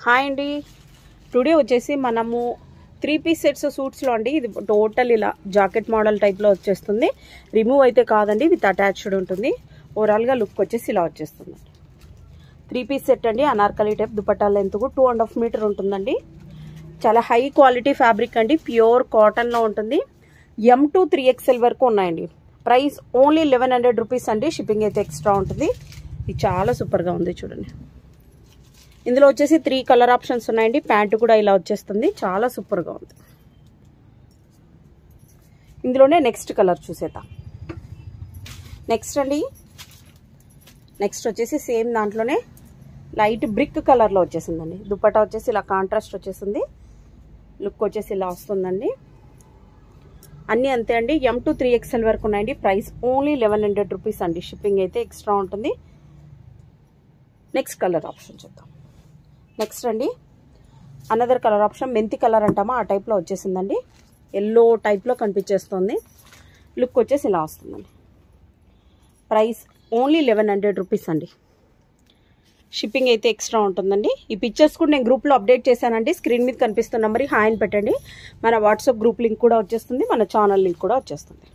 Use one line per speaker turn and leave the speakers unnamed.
Hi అండి, today వచ్చేసి మనము 3 పీస్ సెట్స్ సూట్స్లో అండి. ఇది టోటల్ ఇలా జాకెట్ మోడల్ టైప్లో వచ్చేస్తుంది. రిమూవ్ అయితే కాదండి, విత్ అటాచ్డ్ ఉంటుంది. ఓవరాల్గా లుక్ వచ్చేసి ఇలా వచ్చేస్తుంది. 3 పీస్ సెట్ అండి, Anarkali type. Dupatta length 2.5 meter ఉంటుందండి. చాలా హై క్వాలిటీ ఫ్యాబ్రిక్ అండి, ప్యూర్ కాటన్లో ఉంటుంది. M to 3XL వరకు ఉన్నాయండి. ప్రైస్ ఓన్లీ 1100 రూపీస్ అండి. షిప్పింగ్ అయితే ఎక్స్ట్రా ఉంటుంది. ఇది చాలా సూపర్గా ఉంది చూడండి. ఇందులో వచ్చేసి 3 కలర్ ఆప్షన్స్ ఉన్నాయండి. ప్యాంటు కూడా ఇలా వచ్చేస్తుంది, చాలా సూపర్గా ఉంది. ఇందులోనే నెక్స్ట్ కలర్ చూసేద్దాం. నెక్స్ట్ అండి, నెక్స్ట్ వచ్చేసి సేమ్ దాంట్లోనే లైట్ బ్రిక్ కలర్లో వచ్చేసిందండి. దుపట్టా వచ్చేసి ఇలా కాంట్రాస్ట్ వచ్చేసింది. లుక్ వచ్చేసి ఇలా వస్తుందండి. అన్నీ అంతే అండి. M to 3XL వరకు ఉన్నాయండి. ప్రైస్ ఓన్లీ 1100 రూపీస్ అండి. షిప్పింగ్ అయితే ఎక్స్ట్రా ఉంటుంది. నెక్స్ట్ కలర్ ఆప్షన్ చూద్దాం. నెక్స్ట్ అండి, అనదర్ కలర్ ఆప్షన్, మెంతి కలర్ అంటామా ఆ టైప్లో వచ్చేసిందండి. ఎల్లో టైప్లో కనిపించేస్తుంది. లుక్ వచ్చేసి ఇలా వస్తుందండి. ప్రైస్ ఓన్లీ 1100 రూపీస్ అండి. షిప్పింగ్ అయితే ఎక్స్ట్రా ఉంటుందండి. ఈ పిక్చర్స్ కూడా నేను గ్రూప్లో అప్డేట్ చేశానండి. స్క్రీన్ మీద కనిపిస్తున్న నెంబర్కి హాయ్ అని పెట్టండి. మన వాట్సాప్ గ్రూప్ లింక్ కూడా వచ్చేస్తుంది, మన ఛానల్ లింక్ కూడా వచ్చేస్తుంది.